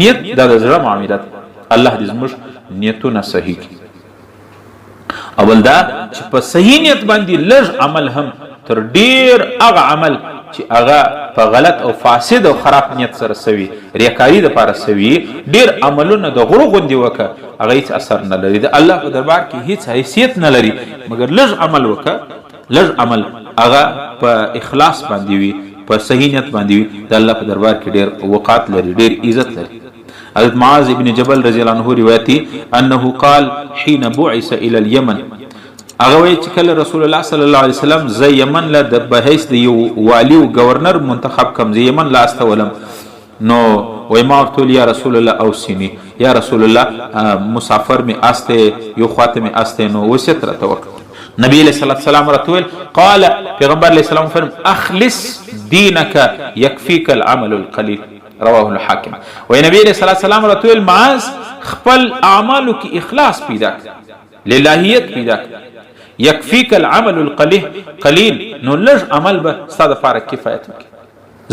نیت دا د زړه معامله الله دې زموږ نیتونه صحیح کړي. اول دا چې په صحیح نیت باندې لږ عمل هم تر ډیر هغه عمل چې هغه په غلط او فاسد او خراب نیت سره سوي ریاکاري دپاره سوي ډیر عملونه د غرو غوندې وکړه هغه هیڅ اثر نه لري د الله په دربار کې هیڅ حیثیت نه لري مګر لږ عمل وکړه لږ عمل هغه په اخلاص باندې وي په صحیح نیت باندې وي د الله په دربار کې ډیر وقات لري ډیر عزت لري. حضرت معاذ ابن جبل رضی الله عنه روایتي انه قال حين بعث الى اليمن هغه وایي چې کله رسول الله صلی الله علیه وسلم زه یمن له د بحیث د یو والی او گورنر منتخب کم زه یمن لا استولم نو وای ما ورته یا رسول الله اوصني یا رسول الله مسافر می استه یو خاطر می استه نو وصیت را توکل نبی علیہ السلام رتول قال پیغمبر علیہ السلام فرم اخلص دینک یکفیک العمل القلیل رواه الحاکم. وای نبی علیہ السلام رتول معاذ خپل اعمالو کې اخلاص پیدا کړ للهیت پیدا کړ یکفیک العمل القلیل نو لږ عمل به ستا دپاره کفایت وکړي.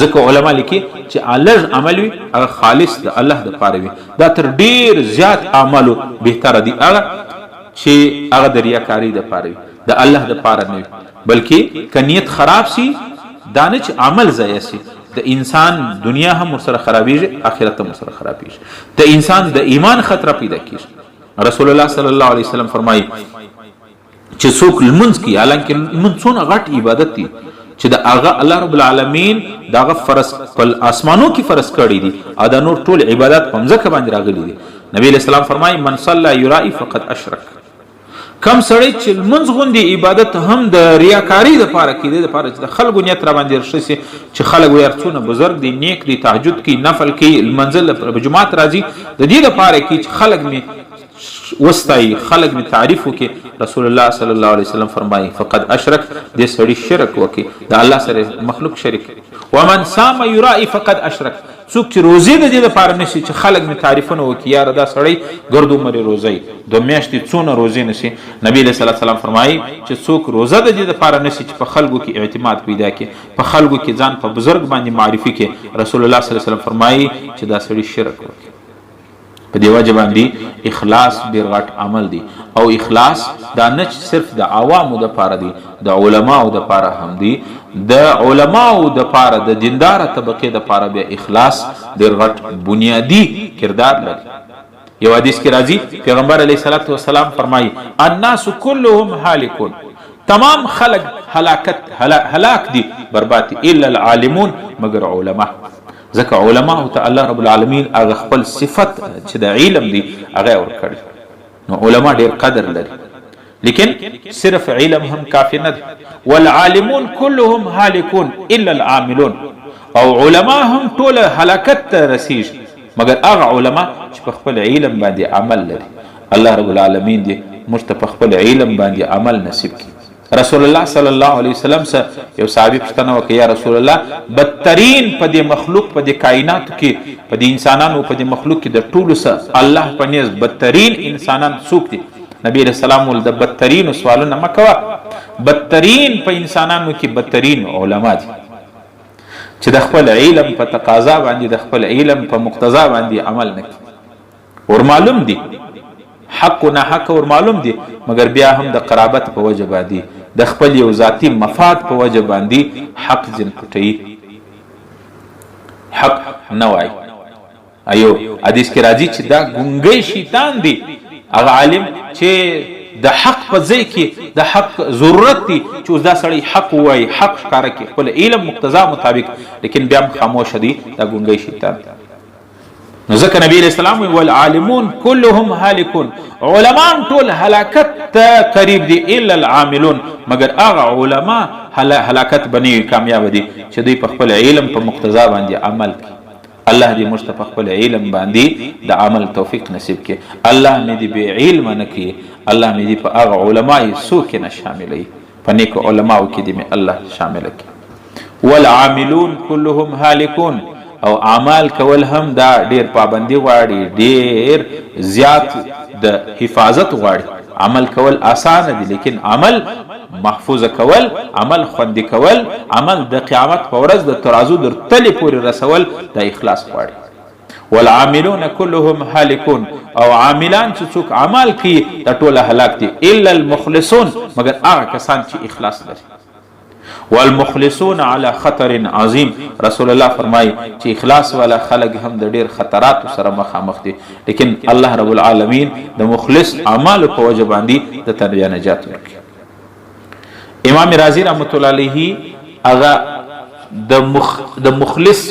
ځکه علما لیکي چې لږ عمل وي هغه خالص د الله دپاره وي دا تر ډیر زیات اعمالو بهتره دي هغه چې هغه د ریاکاري دپاره وي د الله دپاره نه وي بلکې که نیت خراب سي دا نه چې عمل ضایع سي د انسان دنیا هم ورسره خرابېږي آخرت هم ورسره خرابېږي د انسان د ایمان خطره پیدا کېږي. رسول الله صلی الله علیه وسلم فرمایي چې څوک لمونځ کوي حالانکه لمونځ څونه غټ عبادت دی چې د هغه الله رب العالمین د هغه فرض په اسمانو کې فرض کړی دي او د نور ټول عبادت په مځکه باندې راغلي دي. نبی علیہ السلام فرمایي من صلى یرائي فقد اشرک کم سړی چې لمونځ غوندې عبادت هم د ریاکاري دپاره کوي د دپاره چې د خلکو نیت راباندې رښه سي چې خلک وایي څونه بزرګ دي نیک دي تهجد کوي نفل کوي لمانځه په جومات راځي د دې دپاره کوي چې خلک مې وستایي خلق می تعریف وکي. رسول الله صلی الله علیه وسلم فرمایي فقد اشرک دې سړی شرک وکي د الله سره مخلوق شریک. ومن صام یرائي فقد اشرک څوک چې روزي د دې لپاره نشي چې خلق می تعریفونه وکي یاره دا سړی ګردو مري روزي دو میاشتې څونه روزي نشي. نبی صلی الله علیه وسلم فرمایي چې څوک روزه د دې لپاره نشي چې په خلکو کې اعتماد پیدا کړي په خلکو کې ځان په بزرګ باندې معرفي کړي رسول الله صلی الله علیه وسلم فرمایي چې دا سړی شرک وکي. په دې وجه باندې اخلاص ډېر غټ عمل دی او اخلاص دا نه صرف د عوامو دپاره دی د علماو دپاره هم دی د علماو دپاره د دینداره طبقې دپاره بیا اخلاص ډېر غټ بنیادي کردار لري. یو حدیث کې راځي پیغمبر علیه الصلاة والسلام فرمایي الناس كلهم هالکون تمام خلق هلاک دي برباد الا العالمون مگر علما ځکه علماء ته الله رب العالمین هغه خپل صفت چې د علم دی هغه ورکړي نو علما ډېر قدر لري لیکن صرف علم هم کافی نه دی. والعالمون كلهم هالکون الا العاملون او علما هم ټول هلاکت ته رسیږي مګر هغه علما چې په خپل علم باندې عمل لري. الله رب العالمین دې موږ ته په خپل علم باندې عمل نصیب کړي. رسول الله صلی الله علیه وسلم سره یو صحابي پوښتنه وکړه یا رسول الله بدترین په دې مخلوق په دې کائناتو کې په دې انسانانو په دې مخلوق کې د ټولو سره الله په نيز بدترین انسانان څوک دي؟ نبی رسول الله ول د بدترین سوالونه مکوه بدترین په انسانانو کې بدترین علما دي چې د خپل علم په تقاضا باندې د خپل علم په مقتضا باندې عمل نه کوي ور معلوم دي حق و نه حق ور معلوم دي مګر بیا هم د قرابت په وجه باندې د خپل یو ذاتی مفاد په وجه باندې حق ځین پټي حق نه وای. ایو حدیث کې راځي چې دا ګونګي شیطان دی هغه عالم چې د حق په ځای کې د حق ضرورت دی چې دا سړی حق وای حق ښکاره کوي خپل علم مقتضا مطابق لیکن بیا خاموش دي دا ګونګي شیطان. نو ځکه نبی علیہ السلام والعالمون كلهم هالکون علما ټول هلاکت ته قریب دي الا العاملون مگر هغه علما هلاکت بنی کامیاب دي چې دوی په خپل علم په مقتضا باندې عمل کوي. الله دې موږ ته په خپل علم باندې د عمل توفیق نصیب کړي. الله مې دې بې علم نه کړي الله مې دې په هغه علماء سو کې نه شاملوي په نیکو علماو کې دې مې الله شامل کړي. والعاملون كلهم هالکون او اعمال کول هم دا ډیر پابندي غواړي ډیر زیات د حفاظت غواړي. عمل کول آسان دي لیکن عمل محفوظ کول عمل خوندي کول عمل د قیامت په ورځ د ترازو در تلې پورې رسول د اخلاص غواړي. والعاملون كلهم هالكون او عاملان چې څوک عمل کوي دا ټول هلاک دي الا المخلصون مگر هغه کسان چې اخلاص لري. والمخلصون على خطر عظیم رسول الله فرمای چې اخلاص والا خلق هم د ډیر خطرات سره مخامخ دي، لیکن الله رب العالمین د مخلص اعمال په وجه باندې د تنبیه نجات ورکړي. امام رازی رحمت الله علیه هغه د مخلص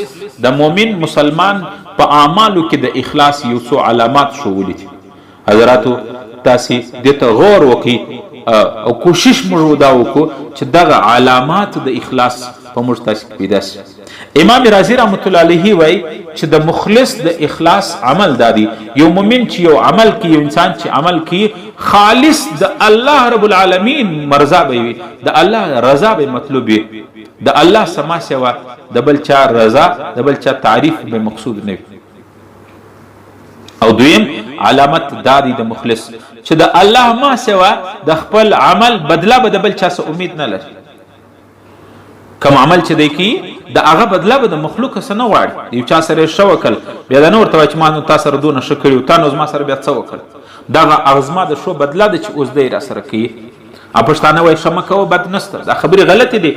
د مؤمن مسلمان په اعمالو کې د اخلاص یو څو علامات شولې دي. حضراتو تاسو دې ته غور وکړئ او کوشش موږ دا وکړو چې دغه علامات د اخلاص په موږ تاسو پیدا شي. امام رازی رحمت الله علیه وایي چې د مخلص د اخلاص عمل دادی یو مؤمن چې یو عمل کوي، یو انسان چې عمل کوي خالص د الله رب العالمین مرضا به وي، د الله رضا به مطلوب وي، د الله سما سوا د بل چا رضا د بل چا تعریف به مقصود نه وي. او دویم علامت دادی د مخلص چې د الله ما سوا د خپل عمل بدله به د بل چا څخه امید نه لري. کوم عمل چې دی کی د هغه بدله به د مخلوق سره نه غواړي. یو چا سره شو وکړ بیا د نور ته چې ما نو تاسو سره دونه ښه کړي تا نو ما سره بیا څه وکړ، دغه اغزما د شو بدله د چې اوس دی را سره کوي. پښتانه وایي ښه مه کوه بد نشته، دا خبرې غلطې دي.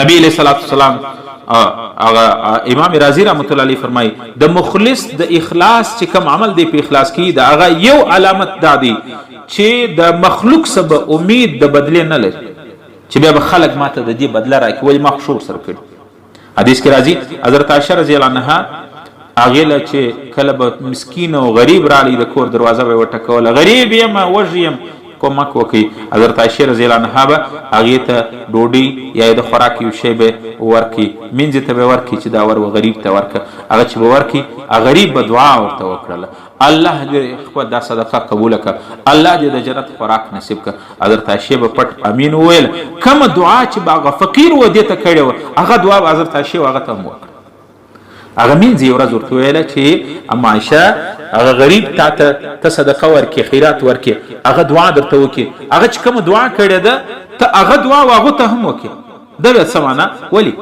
نبی علیه الصلاة والسلام امام رازی رحمت الله علیه فرمای د مخلص د اخلاص چې کوم عمل دی په اخلاص کې د هغه یو علامت دادی چې د مخلوق سبا امید د بدله نه لري چې بیا به خلق ماته د دې بدله راکړي ولی ما خشوع سره کړي. حدیث کې راځي حضرت عائشہ رضی الله عنها هغه له چې کله به مسکین او غریب رالی د کور دروازه به وټکوله، غریب یم وږی یم کومک وکي. حضرت عائشہ رضی الله عنها به هغه ته ډوډۍ یا د خوراک یو شی به ورکي، منځ ته به ورکي چې دا ور غریب ته ورکه. هغه چې به ورکي غریب به دعا ورته وکړله، الله دې خپل دا صدقه قبول کړه، الله دې د جنت خوراک نصیب کړه. حضرت عائشہ به پټ امین وویل. کوم دعا چې هغه فقیر و دې ته کړې و هغه دعا به حضرت عائشہ هغه ته وکړه. هغه منځ یو ورځ ورته ویله چې اما عائشہ هغه غریب ته صدقه ورکې خیرات ورکې، هغه دعا درته وکړي، هغه چې کوم دعا کړې ده ته هغه دعا هغه ته هم وکړي. دا به څه معنا ولی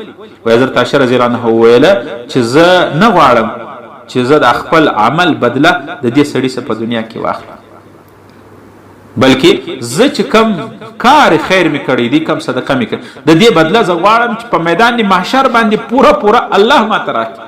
حضرت عائشہ رضی الله عنها ویله چې زه نه غواړم چې زه د خپل عمل بدله د دې سړي څخه په دنیا کې واخلم، بلکې زه چې کم کار خیر می کړی دی کم صدقه می کړی د دې بدله زه غواړم چې په میدان محشر باندې پوره الله ما ته راکړي.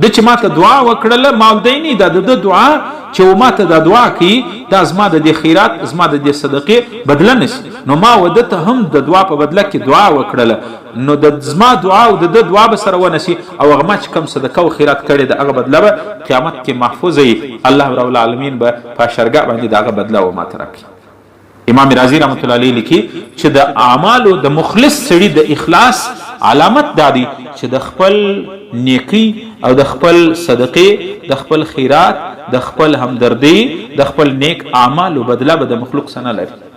د چې ماته دعا وکړله مالدینی دا د دعا چې ماته دا دعا کوي دا زما د دې خیرات زما د دې صدقې بدله نشي، نو ما ودته هم د دعا په بدله کې دعا وکړله، نو د زما دعا او د دعا به سره ونشي او هغه ما چې کم صدقه او خیرات کړي د هغه بدله به قیامت کې محفوظ وي، الله رب العالمین به په شرګه باندې د هغه بدله و ماته راکړي. امام رازی رحمت الله علیه لیکي چې د اعمالو د مخلص سړي د اخلاص علامت دادی چې د خپل نیکی او د خپل صدقې د خپل خیرات د خپل همدردی د خپل نیک اعمالو بدله به د مخلوق سره نه لري.